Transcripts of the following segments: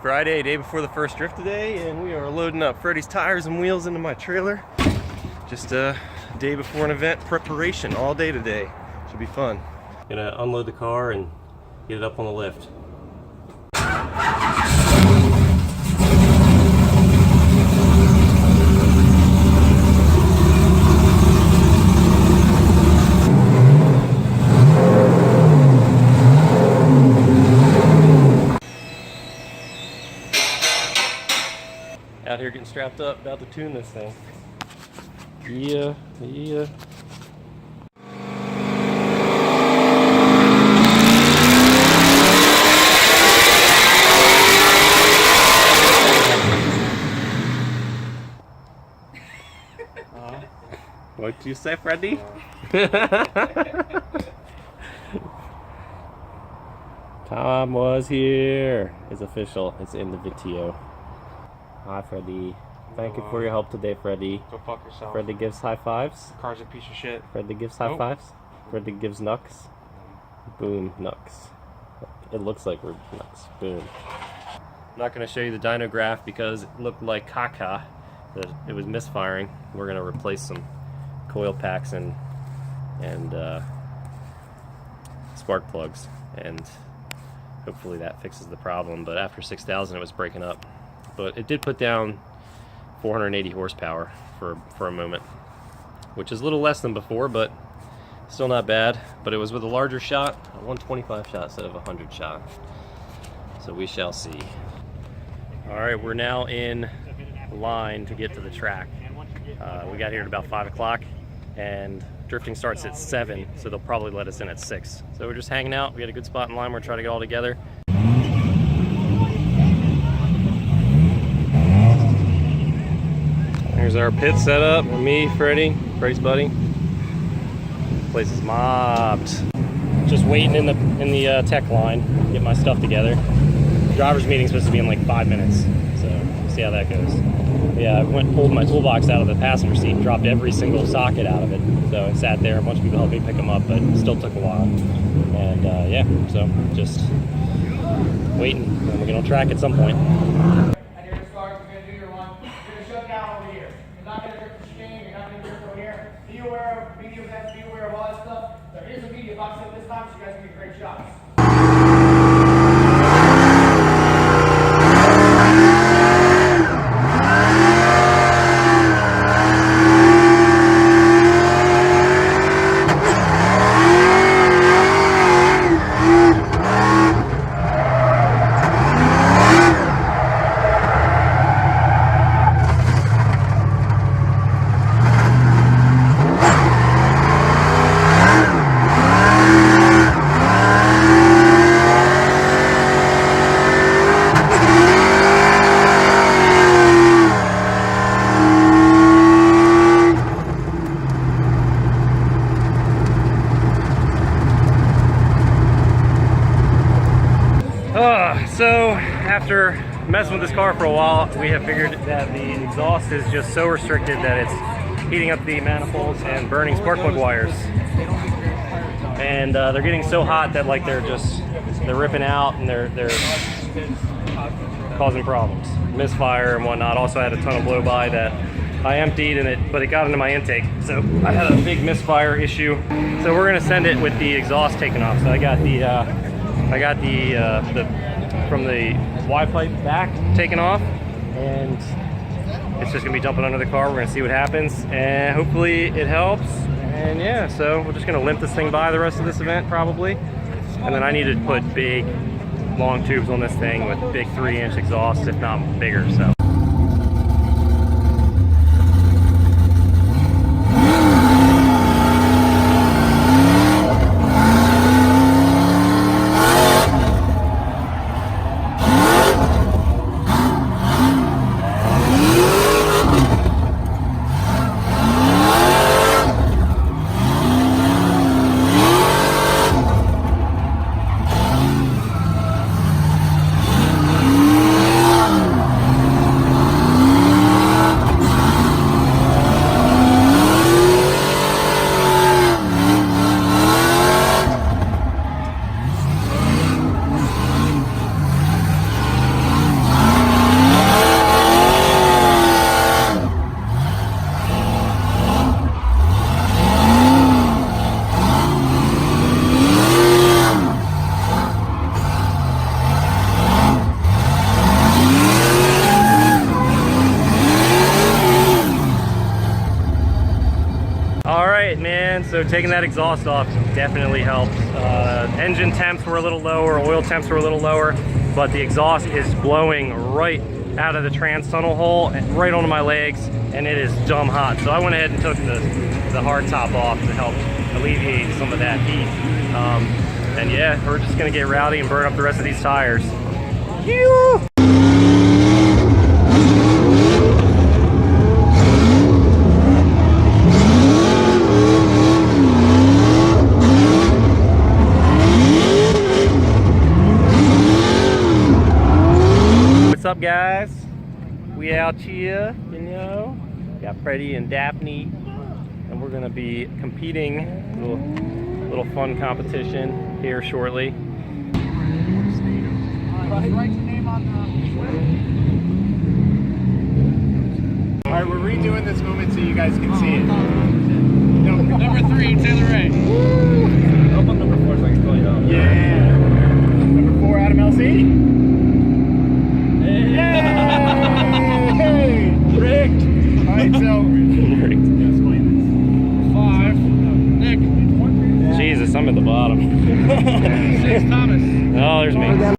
Friday, day before the first drift today, and we are loading up Freddie's tires and wheels into my trailer. Just a day before an event preparation all day today. Should be fun. Gonna unload the car and get it up on the lift. Out here getting strapped up, about to tune this thing. Yeah. What do you say, Freddie? Tom was here. It's official. It's in the video. Hi, Freddie. Thank you for your help today, Freddie. Go fuck yourself. Freddie gives high fives. The car's a piece of shit. Freddie gives high fives. Freddie gives knucks. Boom, knucks. It looks like we're knucks. Boom. I'm not going to show you the dyno graph because it looked like caca. That it was misfiring. We're going to replace some coil packs and spark plugs, and hopefully that fixes the problem. But after 6,000 it was breaking up. But it did put down 480 horsepower for a moment, which is a little less than before, but still not bad. But it was with a larger shot, a 125 shot instead of a 100 shot. So we shall see. All right, we're now in line to get to the track. We got here at about 5 o'clock, and drifting starts at 7, so they'll probably let us in at 6. So we're just hanging out. We got a good spot in line. We're trying to get all together. Here's our pit setup. Me, Freddie's buddy. Place is mobbed. Just waiting in the tech line, get my stuff together. Driver's meeting's supposed to be in like 5 minutes, so we'll see how that goes. Yeah, I went and pulled my toolbox out of the passenger seat and dropped every single socket out of it. So I sat there, a bunch of people helped me pick them up, but it still took a while. And yeah, so just waiting, and we're gonna track at some point. Be aware of media events, be aware of all that stuff. There is a media box at this time, so you guys can get great shots. So after messing with this car for a while, we have figured that the exhaust is just so restricted that it's heating up the manifolds and burning spark plug wires. And they're getting so hot that like they're ripping out, and they're causing problems, misfire and whatnot. Also, I had a ton of blow by that I emptied, but it got into my intake, so I had a big misfire issue. So we're gonna send it with the exhaust taken off. So I got the from the Y pipe back taken off, and it's just gonna be dumping under the car. We're gonna see what happens, and hopefully it helps. And yeah, so we're just gonna limp this thing by the rest of this event probably. And then I need to put big long tubes on this thing with big 3-inch exhausts, if not bigger. So So taking that exhaust off definitely helped. Engine temps were a little lower, oil temps were a little lower, but the exhaust is blowing right out of the trans tunnel hole, right onto my legs, and it is dumb hot. So I went ahead and took the hard top off to help alleviate some of that heat. And yeah, we're just gonna get rowdy and burn up the rest of these tires. Phew! What's up, guys? We out here, you know. Got Freddie and Daphne, and we're gonna be competing. Little fun competition here shortly. Write your name on the... Alright, we're redoing this moment so you guys can see it. Number 3, Taylor Ray. Woo! Up on number 4 so I can call you out. Yeah. Number 4, Adam LC. Hey! Rigged! Alright, so... 5. Nick. Jesus, I'm at the bottom. 6, Thomas. Oh, there's me.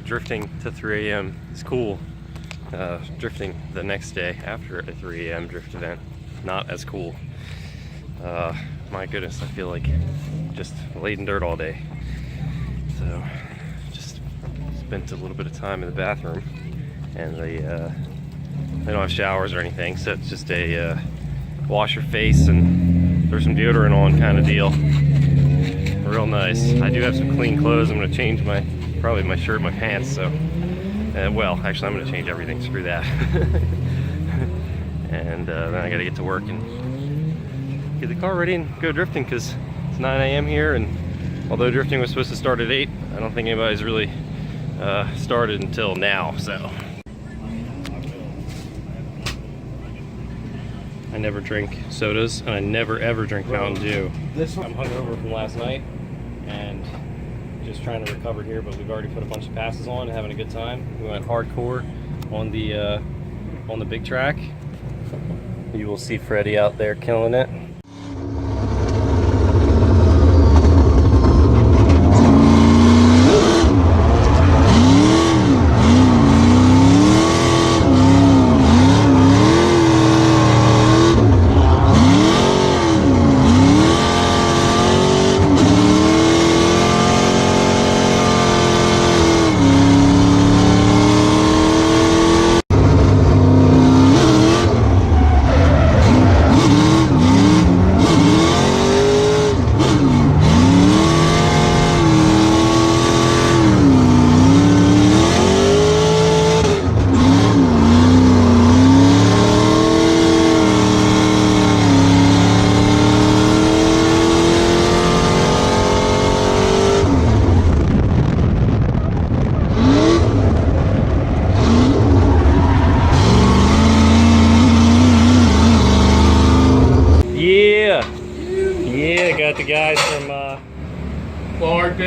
Drifting to 3 a.m. is cool. Drifting the next day after a 3 a.m. drift event, not as cool. My goodness, I feel like just laid in dirt all day. So just spent a little bit of time in the bathroom, and they don't have showers or anything, so it's just a wash your face and throw some deodorant on kind of deal. Real nice. I do have some clean clothes. I'm going to change probably my shirt and my pants, so well, actually I'm going to change everything, screw that. And then I got to get to work and get the car ready and go drifting, because it's 9 a.m. here, and although drifting was supposed to start at 8, I don't think anybody's really started until now. So I never drink sodas, and I never ever drink Mountain Dew. I'm hungover from last night and just trying to recover here, but we've already put a bunch of passes on and having a good time. We went hardcore on the big track. You will see Freddie out there killing it.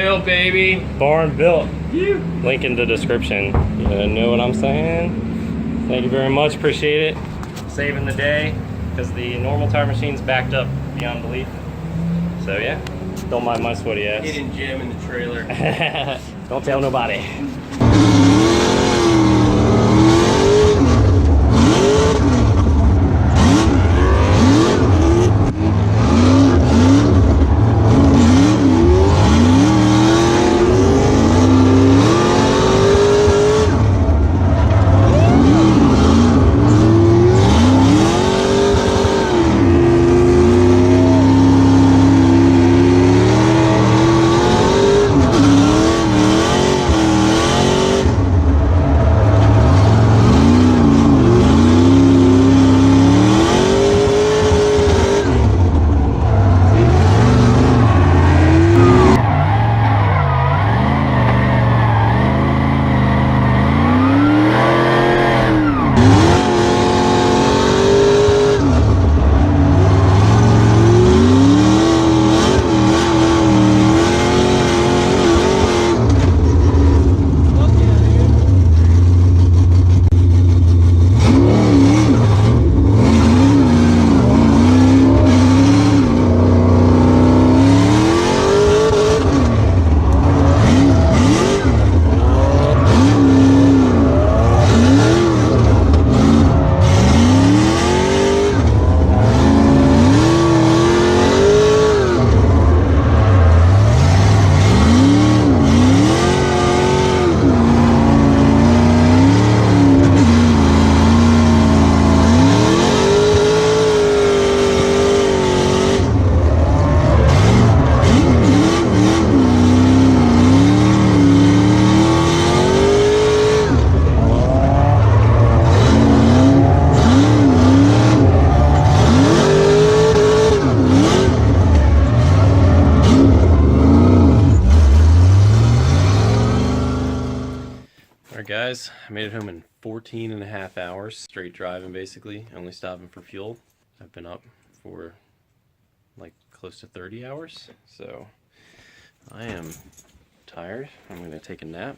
built, baby. Barn built. Link in the description. You know what I'm saying? Thank you very much. Appreciate it. Saving the day because the normal tire machine's backed up beyond belief. So yeah, don't mind my sweaty ass. Hidden gem in the trailer. Don't tell nobody. Guys, I made it home in 14 and a half hours straight driving, basically only stopping for fuel. I've been up for like close to 30 hours, so I am tired. I'm gonna take a nap